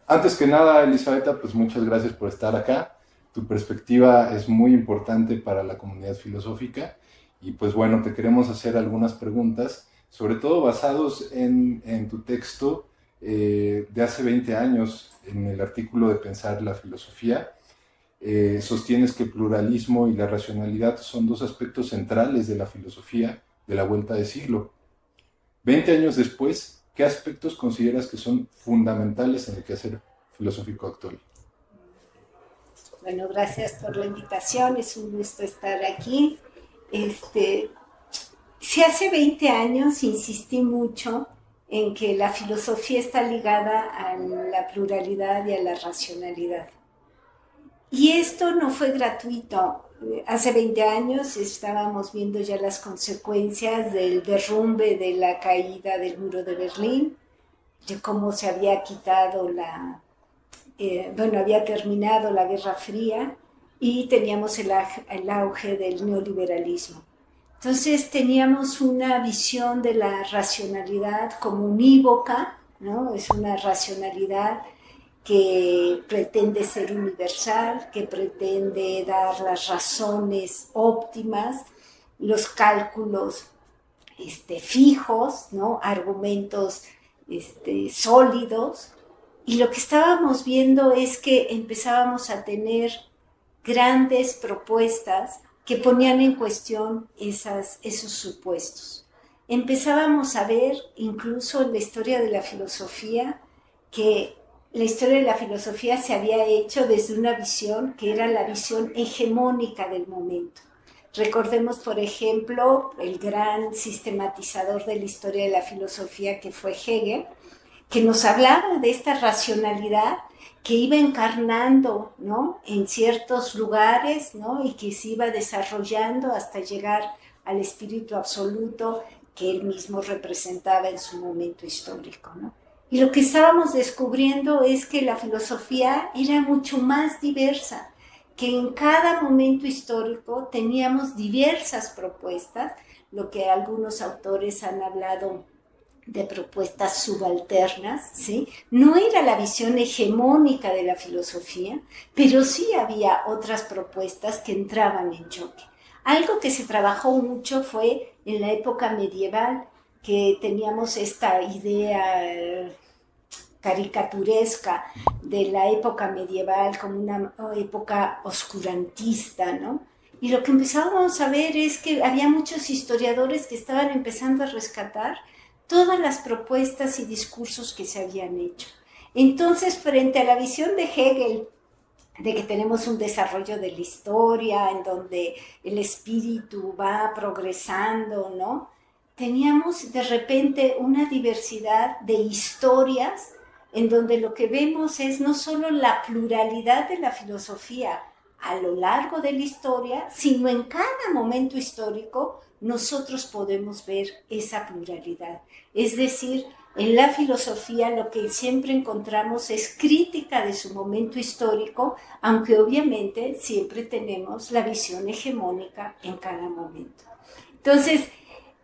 Antes que nada, Elisabetta, pues muchas gracias por estar acá. Tu perspectiva es muy importante para la comunidad filosófica y pues bueno, te queremos hacer algunas preguntas, sobre todo basados en tu texto de hace 20 años, en el artículo de Pensar la filosofía. Sostienes que el pluralismo y la racionalidad son dos aspectos centrales de la filosofía de la vuelta de siglo. 20 años después, ¿qué aspectos consideras que son fundamentales en el quehacer filosófico actual? Bueno, gracias por la invitación, es un gusto estar aquí. Si hace 20 años insistí mucho en que la filosofía está ligada a la pluralidad y a la racionalidad. Y esto no fue gratuito. Hace 20 años estábamos viendo ya las consecuencias del derrumbe de la caída del muro de Berlín, de cómo se había quitado había terminado la Guerra Fría y teníamos el auge del neoliberalismo. Entonces teníamos una visión de la racionalidad como unívoca, ¿no? Es una racionalidad que pretende ser universal, que pretende dar las razones óptimas, los cálculos fijos, ¿no? Argumentos sólidos. Y lo que estábamos viendo es que empezábamos a tener grandes propuestas que ponían en cuestión esos supuestos. Empezábamos a ver, incluso en la historia de la filosofía, que la historia de la filosofía se había hecho desde una visión que era la visión hegemónica del momento. Recordemos, por ejemplo, el gran sistematizador de la historia de la filosofía que fue Hegel, que nos hablaba de esta racionalidad que iba encarnando, ¿no?, en ciertos lugares, ¿no?, y que se iba desarrollando hasta llegar al espíritu absoluto que él mismo representaba en su momento histórico, ¿no? Y lo que estábamos descubriendo es que la filosofía era mucho más diversa, que en cada momento histórico teníamos diversas propuestas, lo que algunos autores han hablado de propuestas subalternas, ¿sí? No era la visión hegemónica de la filosofía, pero sí había otras propuestas que entraban en choque. Algo que se trabajó mucho fue en la época medieval, que teníamos esta idea caricaturesca de la época medieval como una época oscurantista, ¿no? Y lo que empezábamos a ver es que había muchos historiadores que estaban empezando a rescatar todas las propuestas y discursos que se habían hecho. Entonces, frente a la visión de Hegel, de que tenemos un desarrollo de la historia, en donde el espíritu va progresando, ¿no?, teníamos de repente una diversidad de historias en donde lo que vemos es no solo la pluralidad de la filosofía a lo largo de la historia, sino en cada momento histórico nosotros podemos ver esa pluralidad. Es decir, en la filosofía lo que siempre encontramos es crítica de su momento histórico, aunque obviamente siempre tenemos la visión hegemónica en cada momento. Entonces,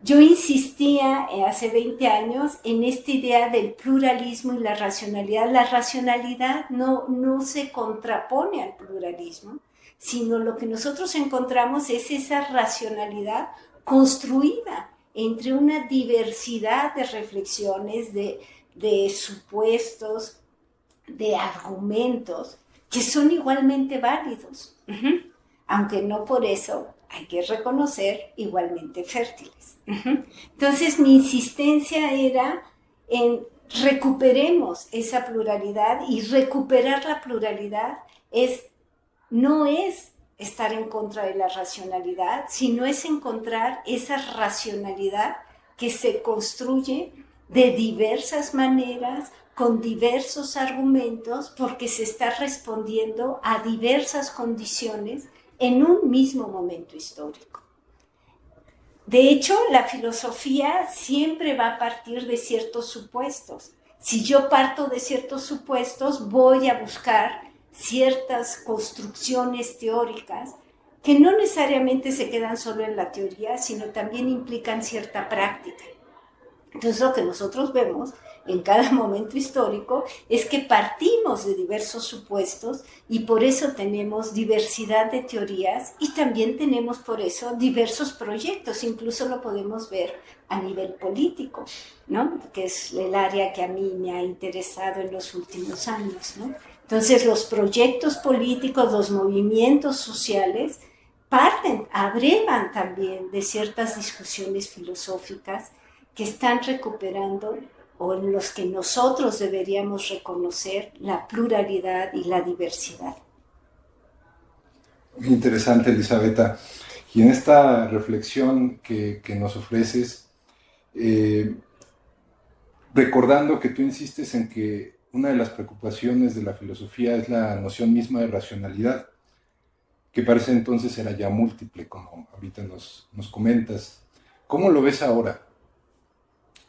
yo insistía hace 20 años en esta idea del pluralismo y la racionalidad. La racionalidad no se contrapone al pluralismo, sino lo que nosotros encontramos es esa racionalidad construida entre una diversidad de reflexiones, de supuestos, de argumentos, que son igualmente válidos, aunque no por eso hay que reconocer igualmente fértiles. Entonces mi insistencia era en recuperemos esa pluralidad, y recuperar la pluralidad no es estar en contra de la racionalidad, sino es encontrar esa racionalidad que se construye de diversas maneras, con diversos argumentos, porque se está respondiendo a diversas condiciones en un mismo momento histórico. De hecho, la filosofía siempre va a partir de ciertos supuestos. Si yo parto de ciertos supuestos, voy a buscar ciertas construcciones teóricas que no necesariamente se quedan solo en la teoría, sino también implican cierta práctica. Entonces lo que nosotros vemos en cada momento histórico es que partimos de diversos supuestos y por eso tenemos diversidad de teorías y también tenemos por eso diversos proyectos, incluso lo podemos ver a nivel político, ¿no? Que es el área que a mí me ha interesado en los últimos años, ¿no? Entonces los proyectos políticos, los movimientos sociales abrevan también de ciertas discusiones filosóficas que están recuperando o en los que nosotros deberíamos reconocer la pluralidad y la diversidad. Muy interesante, Elisabetta. Y en esta reflexión que nos ofreces, recordando que tú insistes en que una de las preocupaciones de la filosofía es la noción misma de racionalidad, que parece entonces era ya múltiple, como ahorita nos comentas. ¿Cómo lo ves ahora?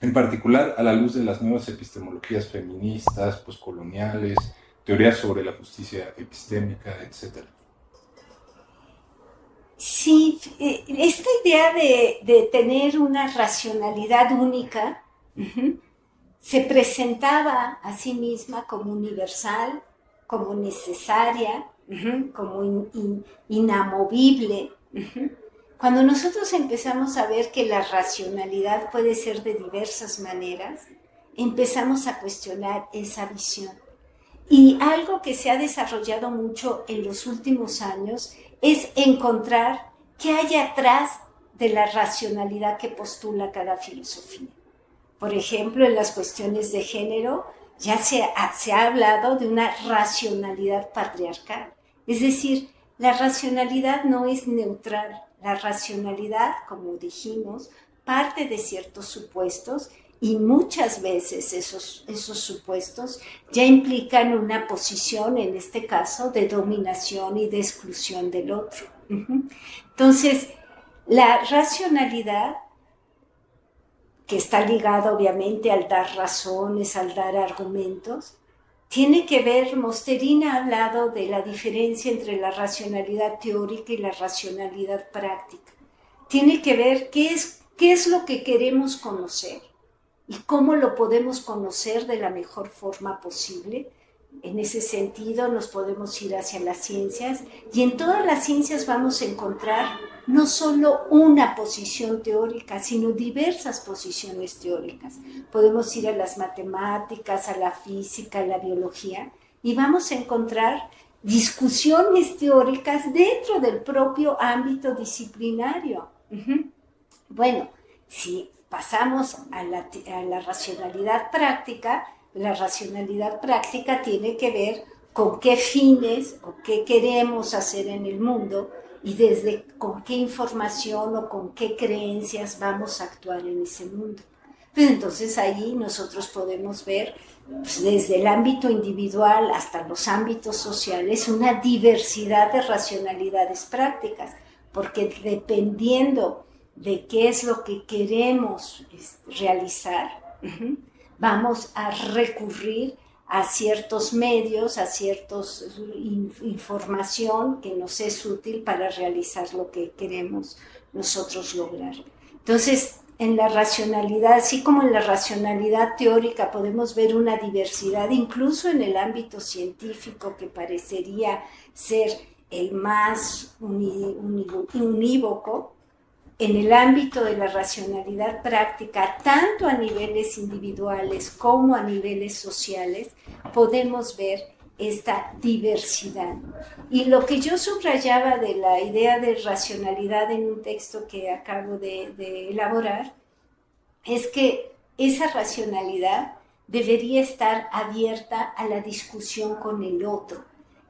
En particular a la luz de las nuevas epistemologías feministas, poscoloniales, teorías sobre la justicia epistémica, etc. Sí, esta idea de tener una racionalidad única se presentaba a sí misma como universal, como necesaria, como inamovible. Cuando nosotros empezamos a ver que la racionalidad puede ser de diversas maneras, empezamos a cuestionar esa visión. Y algo que se ha desarrollado mucho en los últimos años es encontrar qué hay atrás de la racionalidad que postula cada filosofía. Por ejemplo, en las cuestiones de género ya se ha hablado de una racionalidad patriarcal. Es decir, la racionalidad no es neutral. La racionalidad, como dijimos, parte de ciertos supuestos y muchas veces esos supuestos ya implican una posición, en este caso, de dominación y de exclusión del otro. Entonces, la racionalidad, que está ligada obviamente al dar razones, al dar argumentos, tiene que ver, Mosterin ha hablado de la diferencia entre la racionalidad teórica y la racionalidad práctica. Tiene que ver qué es lo que queremos conocer y cómo lo podemos conocer de la mejor forma posible. En ese sentido nos podemos ir hacia las ciencias y en todas las ciencias vamos a encontrar no solo una posición teórica, sino diversas posiciones teóricas. Podemos ir a las matemáticas, a la física, a la biología y vamos a encontrar discusiones teóricas dentro del propio ámbito disciplinario. Bueno, si pasamos a la racionalidad práctica, la racionalidad práctica tiene que ver con qué fines o qué queremos hacer en el mundo y desde con qué información o con qué creencias vamos a actuar en ese mundo. Pues entonces ahí nosotros podemos ver, pues, desde el ámbito individual hasta los ámbitos sociales, una diversidad de racionalidades prácticas, porque dependiendo de qué es lo que queremos realizar, vamos a recurrir a ciertos medios, a ciertas información que nos es útil para realizar lo que queremos nosotros lograr. Entonces, en la racionalidad, así como en la racionalidad teórica podemos ver una diversidad, incluso en el ámbito científico que parecería ser el más unívoco, en el ámbito de la racionalidad práctica, tanto a niveles individuales como a niveles sociales, podemos ver esta diversidad. Y lo que yo subrayaba de la idea de racionalidad en un texto que acabo de elaborar, es que esa racionalidad debería estar abierta a la discusión con el otro.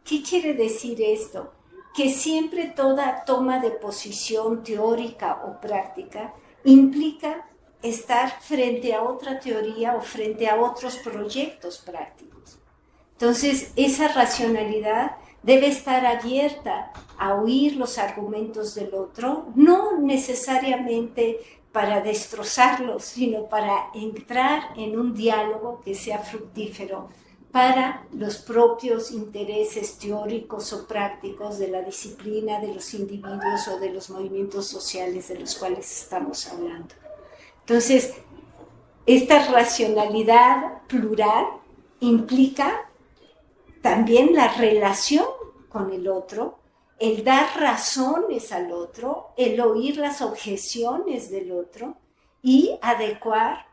¿Qué quiere decir esto? Que siempre toda toma de posición teórica o práctica implica estar frente a otra teoría o frente a otros proyectos prácticos. Entonces, esa racionalidad debe estar abierta a oír los argumentos del otro, no necesariamente para destrozarlos, sino para entrar en un diálogo que sea fructífero para los propios intereses teóricos o prácticos de la disciplina, de los individuos o de los movimientos sociales de los cuales estamos hablando. Entonces, Esta racionalidad plural implica también la relación con el otro, el dar razones al otro, el oír las objeciones del otro y adecuar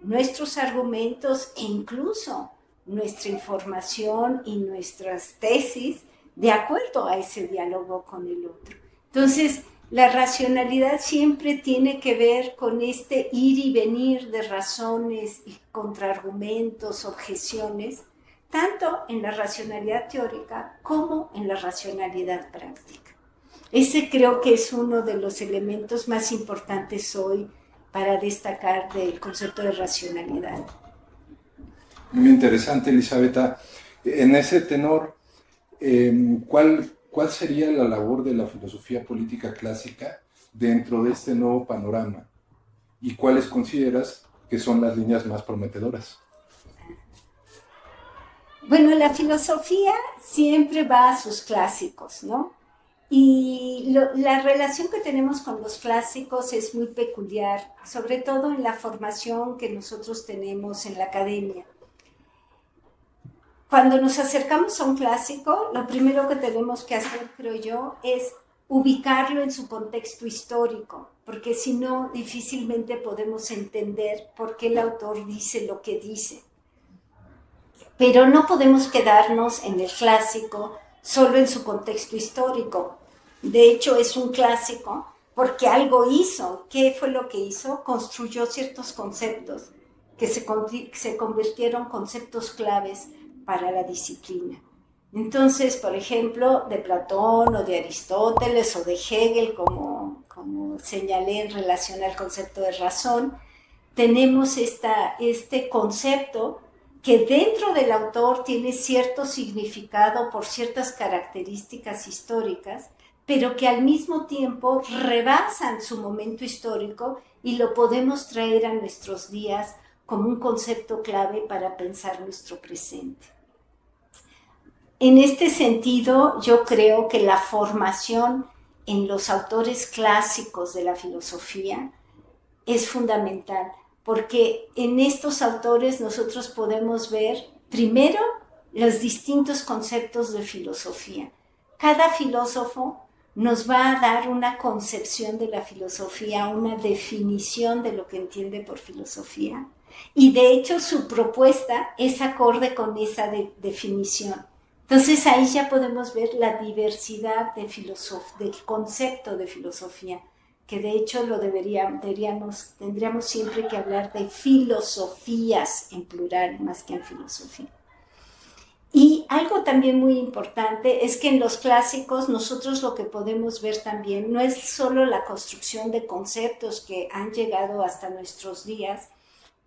nuestros argumentos e incluso nuestra información y nuestras tesis de acuerdo a ese diálogo con el otro. Entonces, la racionalidad siempre tiene que ver con este ir y venir de razones y contraargumentos, objeciones, tanto en la racionalidad teórica como en la racionalidad práctica. Ese creo que es uno de los elementos más importantes hoy para destacar del concepto de racionalidad. Muy interesante, Elisabetta. En ese tenor, ¿cuál sería la labor de la filosofía política clásica dentro de este nuevo panorama? ¿Y cuáles consideras que son las líneas más prometedoras? Bueno, la filosofía siempre va a sus clásicos, ¿no? Y la relación que tenemos con los clásicos es muy peculiar, sobre todo en la formación que nosotros tenemos en la academia. Cuando nos acercamos a un clásico, lo primero que tenemos que hacer, creo yo, es ubicarlo en su contexto histórico, porque si no, difícilmente podemos entender por qué el autor dice lo que dice. Pero no podemos quedarnos en el clásico solo en su contexto histórico. De hecho, es un clásico porque algo hizo. ¿Qué fue lo que hizo? Construyó ciertos conceptos que se convirtieron en conceptos claves para la disciplina. Entonces, por ejemplo, de Platón o de Aristóteles o de Hegel, como señalé en relación al concepto de razón, tenemos este concepto que dentro del autor tiene cierto significado por ciertas características históricas, pero que al mismo tiempo rebasan su momento histórico y lo podemos traer a nuestros días como un concepto clave para pensar nuestro presente. En este sentido, yo creo que la formación en los autores clásicos de la filosofía es fundamental, porque en estos autores nosotros podemos ver, primero, los distintos conceptos de filosofía. Cada filósofo nos va a dar una concepción de la filosofía, una definición de lo que entiende por filosofía, y de hecho su propuesta es acorde con esa definición. Entonces ahí ya podemos ver la diversidad del concepto de filosofía, que de hecho tendríamos siempre que hablar de filosofías en plural más que en filosofía. Y algo también muy importante es que en los clásicos nosotros lo que podemos ver también no es solo la construcción de conceptos que han llegado hasta nuestros días,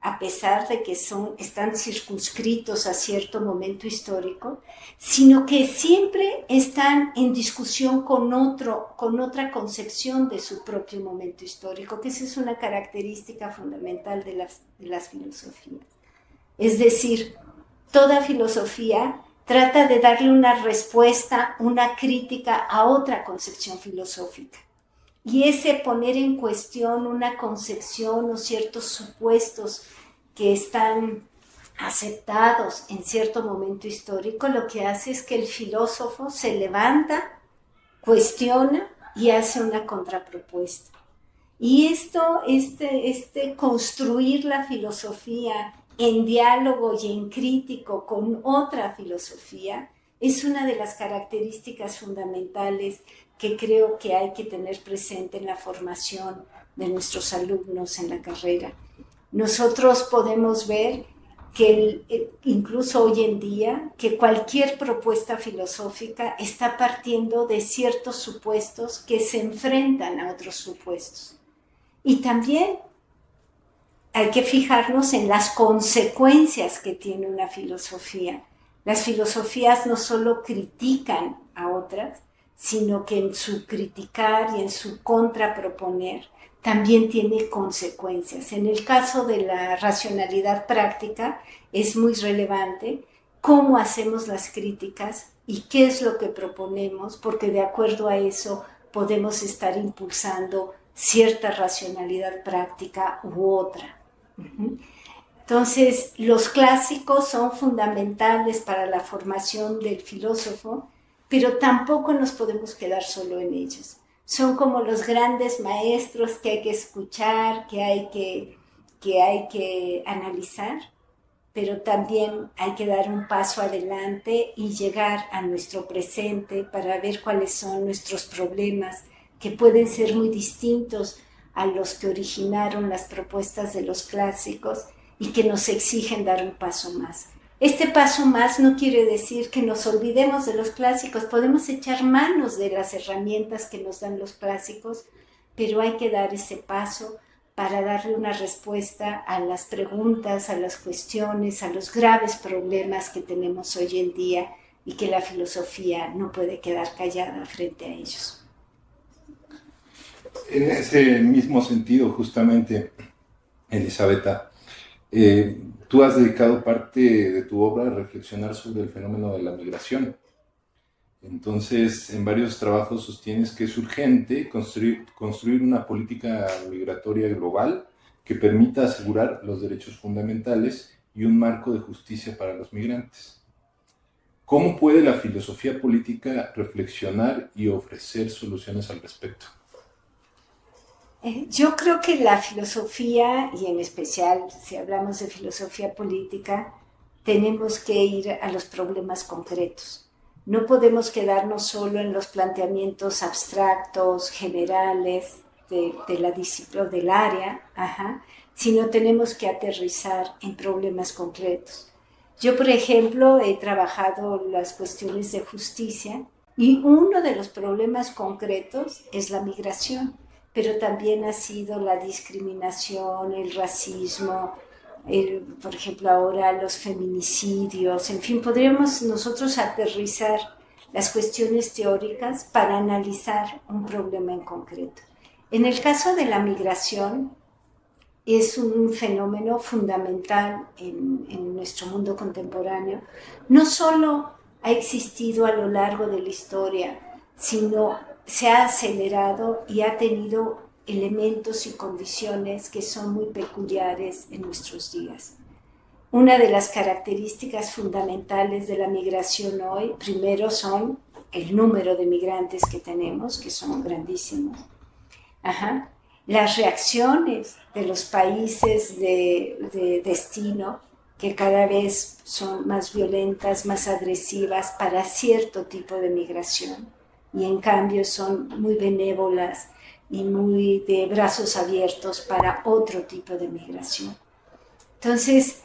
a pesar de que están circunscritos a cierto momento histórico, sino que siempre están en discusión con otra concepción de su propio momento histórico, que esa es una característica fundamental de las filosofías. Es decir, toda filosofía trata de darle una respuesta, una crítica a otra concepción filosófica. Y ese poner en cuestión una concepción o ciertos supuestos que están aceptados en cierto momento histórico, lo que hace es que el filósofo se levanta, cuestiona y hace una contrapropuesta. Y construir la filosofía en diálogo y en crítico con otra filosofía es una de las características fundamentales que creo que hay que tener presente en la formación de nuestros alumnos en la carrera. Nosotros podemos ver que incluso hoy en día, que cualquier propuesta filosófica está partiendo de ciertos supuestos que se enfrentan a otros supuestos. Y también hay que fijarnos en las consecuencias que tiene una filosofía. Las filosofías no solo critican a otras, sino que en su criticar y en su contraproponer también tiene consecuencias. En el caso de la racionalidad práctica es muy relevante cómo hacemos las críticas y qué es lo que proponemos, porque de acuerdo a eso podemos estar impulsando cierta racionalidad práctica u otra. Entonces, los clásicos son fundamentales para la formación del filósofo, pero tampoco nos podemos quedar solo en ellos. Son como los grandes maestros que hay que escuchar, que hay que analizar, pero también hay que dar un paso adelante y llegar a nuestro presente para ver cuáles son nuestros problemas, que pueden ser muy distintos a los que originaron las propuestas de los clásicos y que nos exigen dar un paso más. Este paso más no quiere decir que nos olvidemos de los clásicos, podemos echar manos de las herramientas que nos dan los clásicos, pero hay que dar ese paso para darle una respuesta a las preguntas, a las cuestiones, a los graves problemas que tenemos hoy en día y que la filosofía no puede quedar callada frente a ellos. En ese mismo sentido, justamente, Elisabetta, tú has dedicado parte de tu obra a reflexionar sobre el fenómeno de la migración. Entonces, en varios trabajos sostienes que es urgente construir una política migratoria global que permita asegurar los derechos fundamentales y un marco de justicia para los migrantes. ¿Cómo puede la filosofía política reflexionar y ofrecer soluciones al respecto? Yo creo que la filosofía, y en especial si hablamos de filosofía política, tenemos que ir a los problemas concretos. No podemos quedarnos solo en los planteamientos abstractos, generales de la disciplina, del área, sino tenemos que aterrizar en problemas concretos. Yo, por ejemplo, he trabajado las cuestiones de justicia y uno de los problemas concretos es la migración, pero también ha sido la discriminación, el racismo, por ejemplo ahora los feminicidios, en fin, podríamos nosotros aterrizar las cuestiones teóricas para analizar un problema en concreto. En el caso de la migración, es un fenómeno fundamental en nuestro mundo contemporáneo. No solo ha existido a lo largo de la historia, sino se ha acelerado y ha tenido elementos y condiciones que son muy peculiares en nuestros días. Una de las características fundamentales de la migración hoy, primero son el número de migrantes que tenemos, que son grandísimos. Las reacciones de los países de destino, que cada vez son más violentas, más agresivas para cierto tipo de migración, y en cambio son muy benévolas y muy de brazos abiertos para otro tipo de migración. Entonces,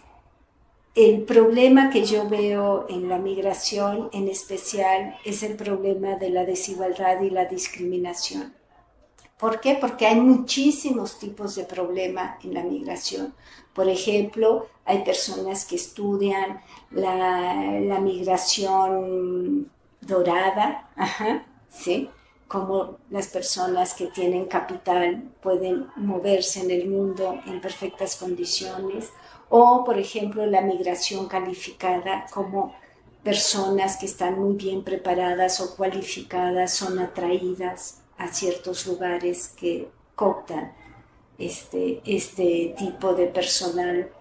el problema que yo veo en la migración en especial es el problema de la desigualdad y la discriminación. ¿Por qué? Porque hay muchísimos tipos de problema en la migración. Por ejemplo, hay personas que estudian la migración dorada, ¿sí? Como las personas que tienen capital pueden moverse en el mundo en perfectas condiciones, o por ejemplo la migración calificada, como personas que están muy bien preparadas o cualificadas son atraídas a ciertos lugares que cooptan este tipo de personal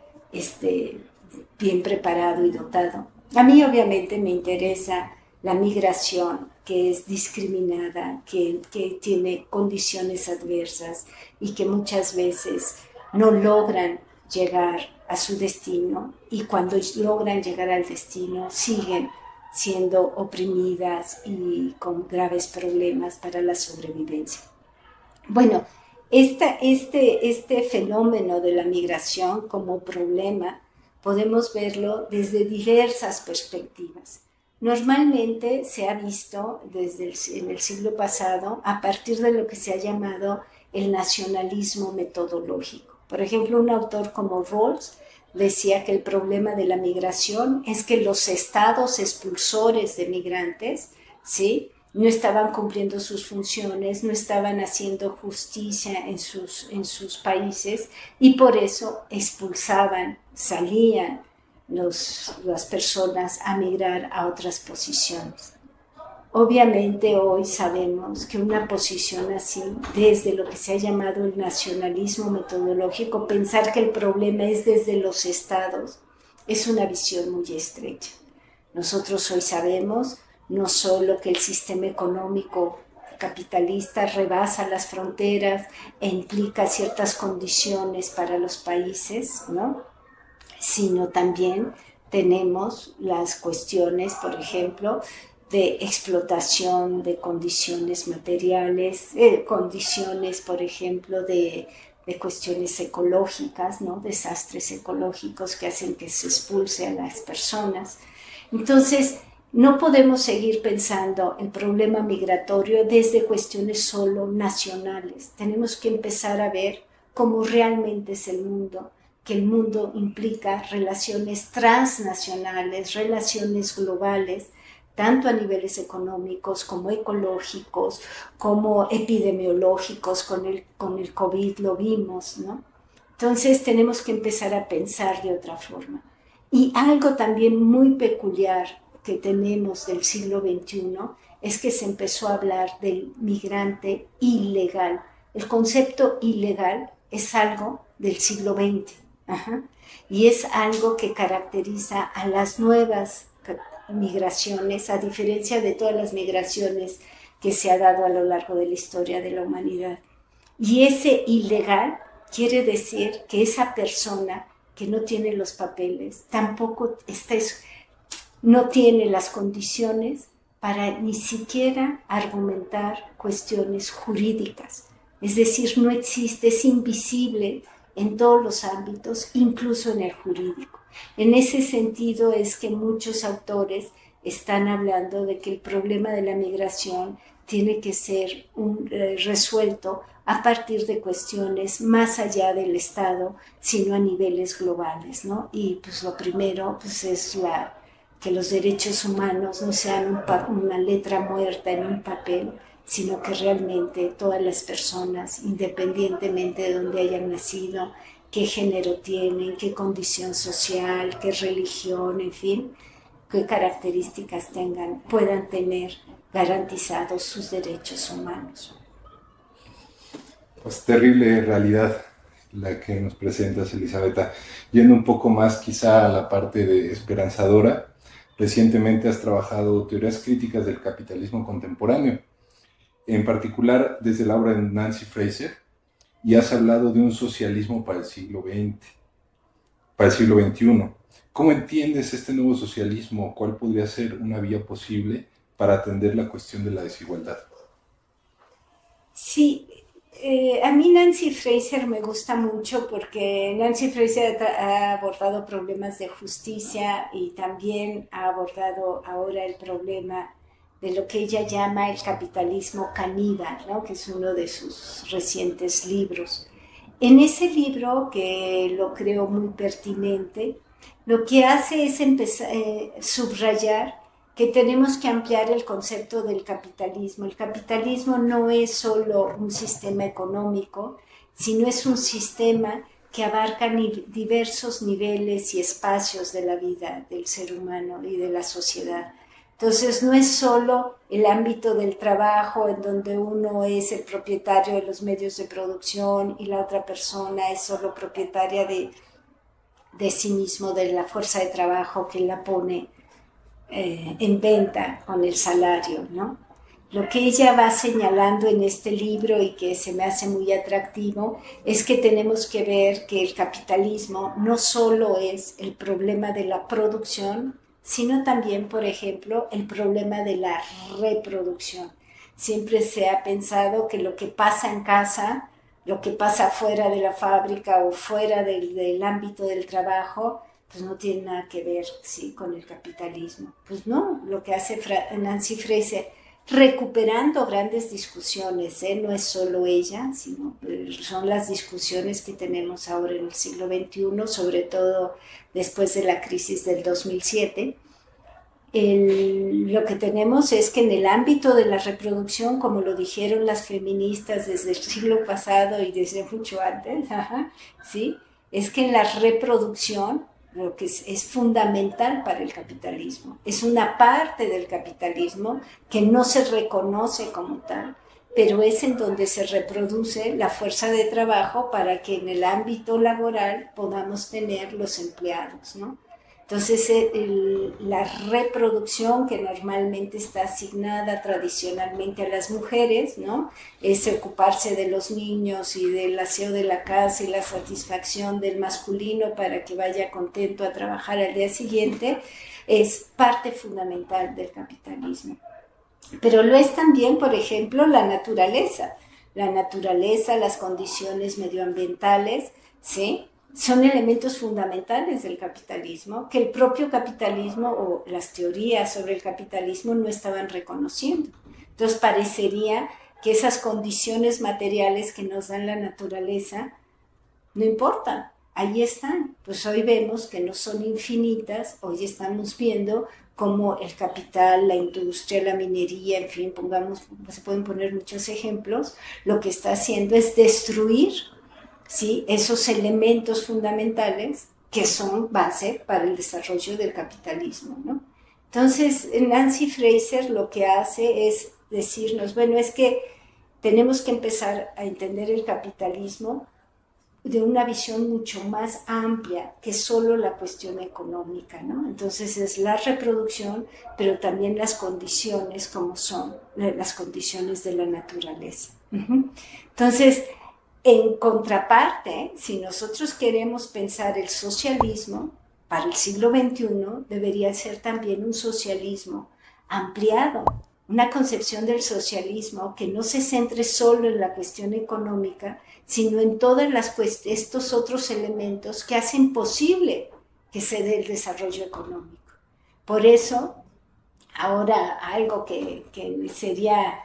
bien preparado y dotado. A mí obviamente me interesa la migración que es discriminada, que tiene condiciones adversas y que muchas veces no logran llegar a su destino, y cuando logran llegar al destino siguen siendo oprimidas y con graves problemas para la sobrevivencia. Bueno, este fenómeno de la migración como problema podemos verlo desde diversas perspectivas. Normalmente se ha visto en el siglo pasado a partir de lo que se ha llamado el nacionalismo metodológico. Por ejemplo, un autor como Rawls decía que el problema de la migración es que los estados expulsores de migrantes, ¿sí?, no estaban cumpliendo sus funciones, no estaban haciendo justicia en sus países, y por eso expulsaban, salían las personas a migrar a otras posiciones. Obviamente hoy sabemos que una posición así, desde lo que se ha llamado el nacionalismo metodológico, pensar que el problema es desde los estados, es una visión muy estrecha. Nosotros hoy sabemos no solo que el sistema económico capitalista rebasa las fronteras e implica ciertas condiciones para los países, ¿no? Sino también tenemos las cuestiones, por ejemplo, de explotación de condiciones materiales, condiciones, por ejemplo, de cuestiones ecológicas, ¿no? Desastres ecológicos que hacen que se expulse a las personas. Entonces, no podemos seguir pensando el problema migratorio desde cuestiones solo nacionales. Tenemos que empezar a ver cómo realmente es el mundo, que el mundo implica relaciones transnacionales, relaciones globales, tanto a niveles económicos como ecológicos, como epidemiológicos, con el COVID lo vimos, ¿no? Entonces tenemos que empezar a pensar de otra forma. Y algo también muy peculiar que tenemos del siglo XXI es que se empezó a hablar del migrante ilegal. El concepto ilegal es algo del siglo XX. Ajá. Y es algo que caracteriza a las nuevas migraciones, a diferencia de todas las migraciones que se ha dado a lo largo de la historia de la humanidad. Y ese ilegal quiere decir que esa persona que no tiene los papeles tampoco no tiene las condiciones para ni siquiera argumentar cuestiones jurídicas. Es decir, no existe, es invisible en todos los ámbitos, incluso en el jurídico. En ese sentido es que muchos autores están hablando de que el problema de la migración tiene que ser resuelto a partir de cuestiones más allá del Estado, sino a niveles globales, ¿no? Y pues lo primero pues es que los derechos humanos no sean una letra muerta en un papel, sino que realmente todas las personas, independientemente de dónde hayan nacido, qué género tienen, qué condición social, qué religión, en fin, qué características tengan, puedan tener garantizados sus derechos humanos. Pues terrible realidad la que nos presentas, Elisabetta. Yendo un poco más quizá a la parte de esperanzadora, recientemente has trabajado teorías críticas del capitalismo contemporáneo, en particular desde la obra de Nancy Fraser, y has hablado de un socialismo para el siglo XX, para el siglo XXI. ¿Cómo entiendes este nuevo socialismo? ¿Cuál podría ser una vía posible para atender la cuestión de la desigualdad? Sí, a mí Nancy Fraser me gusta mucho porque Nancy Fraser ha abordado problemas de justicia y también ha abordado ahora el problema de lo que ella llama el capitalismo caníbal, ¿no? Que es uno de sus recientes libros. En ese libro, que lo creo muy pertinente, lo que hace es subrayar que tenemos que ampliar el concepto del capitalismo. El capitalismo no es solo un sistema económico, sino es un sistema que abarca diversos niveles y espacios de la vida del ser humano y de la sociedad. Entonces no es solo el ámbito del trabajo en donde uno es el propietario de los medios de producción y la otra persona es solo propietaria de sí mismo, de la fuerza de trabajo que la pone en venta con el salario, ¿no? Lo que ella va señalando en este libro y que se me hace muy atractivo es que tenemos que ver que el capitalismo no solo es el problema de la producción, sino también, por ejemplo, el problema de la reproducción. Siempre se ha pensado que lo que pasa en casa, lo que pasa fuera de la fábrica o fuera del ámbito del trabajo, pues no tiene nada que ver, sí, con el capitalismo. Pues no, lo que hace Nancy Fraser, recuperando grandes discusiones, no es solo ella, sino son las discusiones que tenemos ahora en el siglo XXI, sobre todo después de la crisis del 2007. Lo que tenemos es que en el ámbito de la reproducción, como lo dijeron las feministas desde el siglo pasado y desde mucho antes, ¿sí? Es que en la reproducción lo que es fundamental para el capitalismo. Es una parte del capitalismo que no se reconoce como tal, pero es en donde se reproduce la fuerza de trabajo para que en el ámbito laboral podamos tener los empleados, ¿no? Entonces, la reproducción que normalmente está asignada tradicionalmente a las mujeres, ¿no? Es ocuparse de los niños y del aseo de la casa y la satisfacción del masculino para que vaya contento a trabajar al día siguiente, es parte fundamental del capitalismo. Pero lo es también, por ejemplo, la naturaleza. La naturaleza, las condiciones medioambientales, ¿sí? Son elementos fundamentales del capitalismo que el propio capitalismo o las teorías sobre el capitalismo no estaban reconociendo. Entonces parecería que esas condiciones materiales que nos dan la naturaleza no importan, ahí están. Pues hoy vemos que no son infinitas, hoy estamos viendo cómo el capital, la industria, la minería, en fin, se pueden poner muchos ejemplos, lo que está haciendo es destruir, ¿sí?, esos elementos fundamentales que son base para el desarrollo del capitalismo, ¿no? Entonces, Nancy Fraser lo que hace es decirnos, bueno, es que tenemos que empezar a entender el capitalismo de una visión mucho más amplia que solo la cuestión económica, ¿no? Entonces es la reproducción, pero también las condiciones como son, las condiciones de la naturaleza. Entonces, en contraparte, si nosotros queremos pensar el socialismo para el siglo XXI, debería ser también un socialismo ampliado, una concepción del socialismo que no se centre solo en la cuestión económica, sino en todos estos otros elementos que hacen posible que se dé el desarrollo económico. Por eso, ahora algo que sería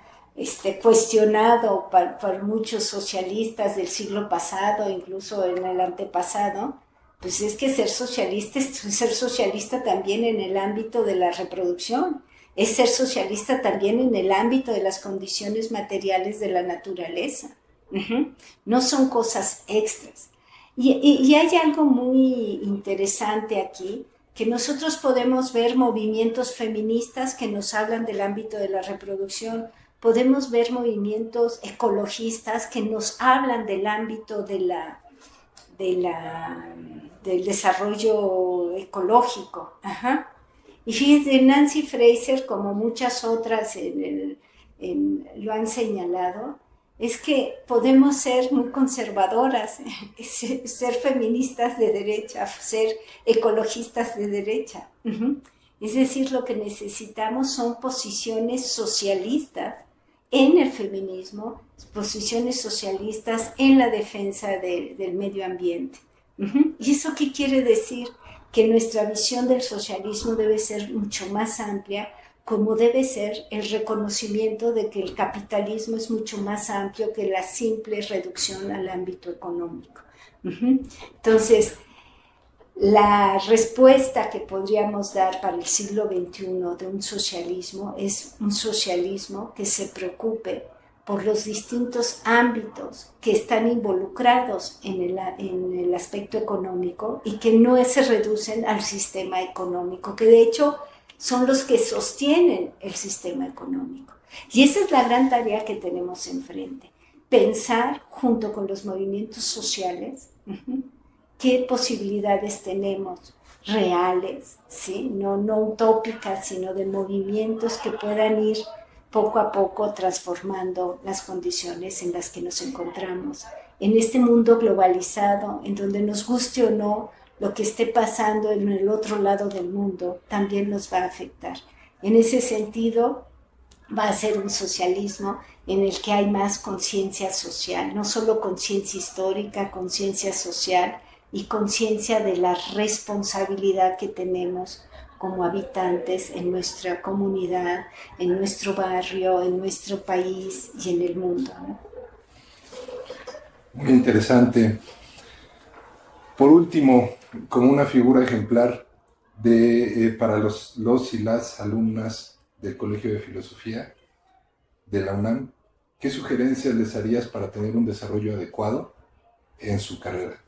cuestionado por muchos socialistas del siglo pasado, incluso en el antepasado, pues es que ser socialista es ser socialista también en el ámbito de la reproducción, es ser socialista también en el ámbito de las condiciones materiales de la naturaleza. No son cosas extras. Y hay algo muy interesante aquí, que nosotros podemos ver movimientos feministas que nos hablan del ámbito de la reproducción, podemos ver movimientos ecologistas que nos hablan del ámbito del desarrollo ecológico. Y fíjense, Nancy Fraser, como muchas otras lo han señalado, es que podemos ser muy conservadoras, ser feministas de derecha, ser ecologistas de derecha. Es decir, lo que necesitamos son posiciones socialistas en el feminismo, posiciones socialistas en la defensa del medio ambiente. ¿Y eso qué quiere decir? Que nuestra visión del socialismo debe ser mucho más amplia, como debe ser el reconocimiento de que el capitalismo es mucho más amplio que la simple reducción al ámbito económico. Entonces, la respuesta que podríamos dar para el siglo XXI de un socialismo es un socialismo que se preocupe por los distintos ámbitos que están involucrados en el aspecto económico y que no se reducen al sistema económico, que de hecho son los que sostienen el sistema económico. Y esa es la gran tarea que tenemos enfrente, pensar junto con los movimientos sociales qué posibilidades tenemos reales, ¿sí? No utópicas, sino de movimientos que puedan ir poco a poco transformando las condiciones en las que nos encontramos. En este mundo globalizado, en donde nos guste o no, lo que esté pasando en el otro lado del mundo también nos va a afectar. En ese sentido, va a ser un socialismo en el que hay más conciencia social, no solo conciencia histórica, conciencia social y conciencia de la responsabilidad que tenemos como habitantes en nuestra comunidad, en nuestro barrio, en nuestro país y en el mundo, ¿no? Muy interesante. Por último, como una figura ejemplar para los y las alumnas del Colegio de Filosofía de la UNAM, ¿qué sugerencias les harías para tener un desarrollo adecuado en su carrera?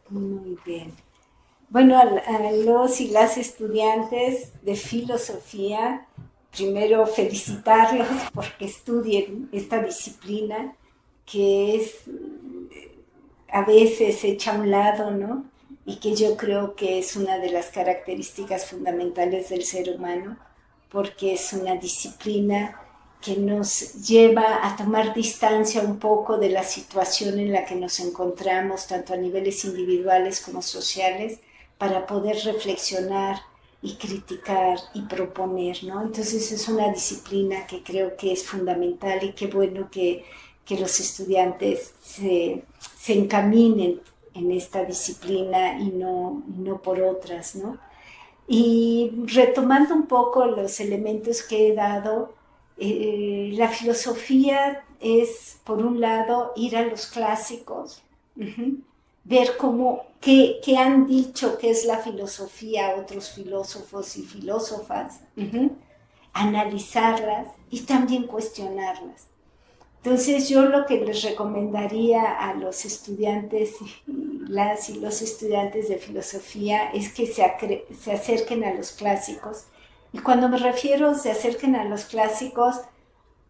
Muy bien. Bueno, a los y las estudiantes de filosofía, primero felicitarlos porque estudien esta disciplina que es a veces hecha a un lado, ¿no? Y que yo creo que es una de las características fundamentales del ser humano, porque es una disciplina que nos lleva a tomar distancia un poco de la situación en la que nos encontramos, tanto a niveles individuales como sociales, para poder reflexionar y criticar y proponer, ¿no? Entonces es una disciplina que creo que es fundamental y qué bueno que los estudiantes se encaminen en esta disciplina y no por otras, ¿no? Y retomando un poco los elementos que he dado, la filosofía es, por un lado, ir a los clásicos, ver qué han dicho que es la filosofía otros filósofos y filósofas, analizarlas y también cuestionarlas. Entonces yo lo que les recomendaría a los estudiantes y los estudiantes de filosofía es que se acerquen a los clásicos. Y cuando me refiero se acerquen a los clásicos,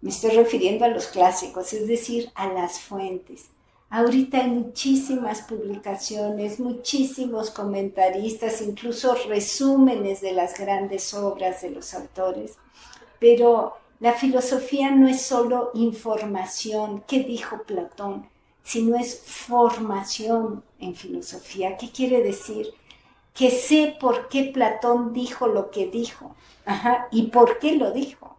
me estoy refiriendo a los clásicos, es decir, a las fuentes. Ahorita hay muchísimas publicaciones, muchísimos comentaristas, incluso resúmenes de las grandes obras de los autores, pero la filosofía no es solo información, ¿qué dijo Platón?, sino es formación en filosofía. ¿Qué quiere decir? Que sé por qué Platón dijo lo que dijo, y por qué lo dijo.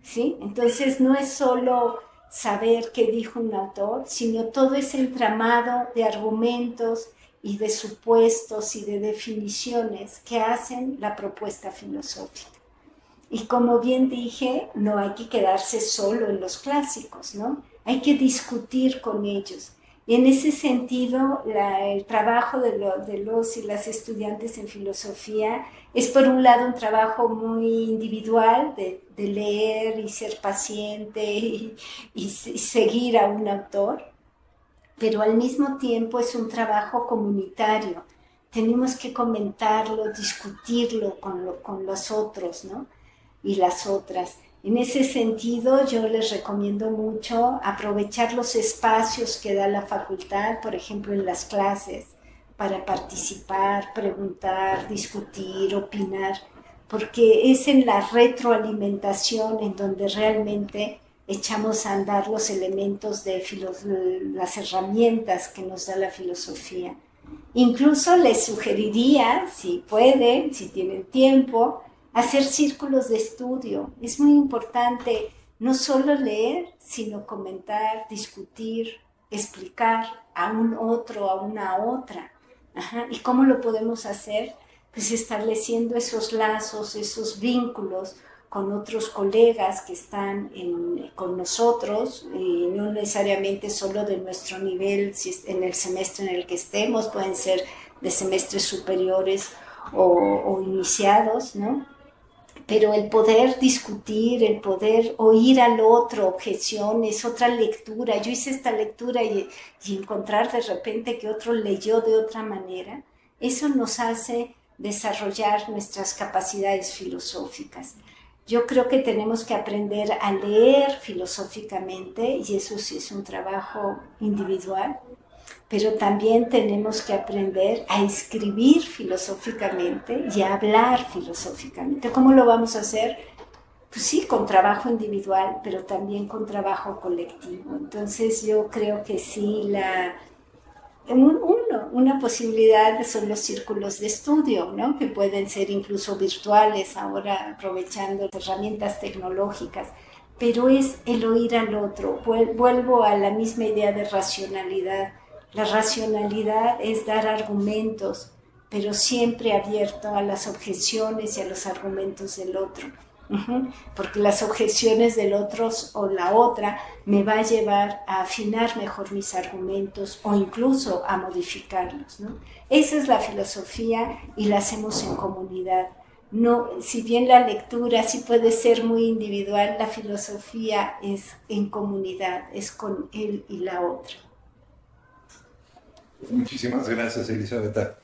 ¿Sí? Entonces no es solo saber qué dijo un autor, sino todo ese entramado de argumentos y de supuestos y de definiciones que hacen la propuesta filosófica. Y como bien dije, no hay que quedarse solo en los clásicos, ¿no? Hay que discutir con ellos. Y en ese sentido, el trabajo de los y las estudiantes en filosofía es, por un lado, un trabajo muy individual de leer y ser paciente y seguir a un autor, pero al mismo tiempo es un trabajo comunitario. Tenemos que comentarlo, discutirlo con los otros, ¿no?, y las otras. En ese sentido, yo les recomiendo mucho aprovechar los espacios que da la facultad, por ejemplo, en las clases, para participar, preguntar, discutir, opinar, porque es en la retroalimentación en donde realmente echamos a andar los elementos las herramientas que nos da la filosofía. Incluso les sugeriría, si pueden, si tienen tiempo, hacer círculos de estudio. Es muy importante no solo leer, sino comentar, discutir, explicar a un otro, a una otra. ¿Y cómo lo podemos hacer? Pues estableciendo esos lazos, esos vínculos con otros colegas que están con nosotros, y no necesariamente solo de nuestro nivel, si en el semestre en el que estemos, pueden ser de semestres superiores o iniciados, ¿no? Pero el poder discutir, el poder oír al otro, objeciones, otra lectura. Yo hice esta lectura y encontrar de repente que otro leyó de otra manera, eso nos hace desarrollar nuestras capacidades filosóficas. Yo creo que tenemos que aprender a leer filosóficamente, y eso sí es un trabajo individual, pero también tenemos que aprender a escribir filosóficamente y a hablar filosóficamente. ¿Cómo lo vamos a hacer? Pues sí, con trabajo individual, pero también con trabajo colectivo. Entonces yo creo que sí, una posibilidad son los círculos de estudio, ¿no?, que pueden ser incluso virtuales ahora, aprovechando herramientas tecnológicas, pero es el oír al otro. Vuelvo a la misma idea de racionalidad. La racionalidad es dar argumentos, pero siempre abierto a las objeciones y a los argumentos del otro. Porque las objeciones del otro o la otra me va a llevar a afinar mejor mis argumentos o incluso a modificarlos, ¿no? Esa es la filosofía y la hacemos en comunidad. No, si bien la lectura sí puede ser muy individual, la filosofía es en comunidad, es con él y la otra. Muchísimas gracias, Elisabetta.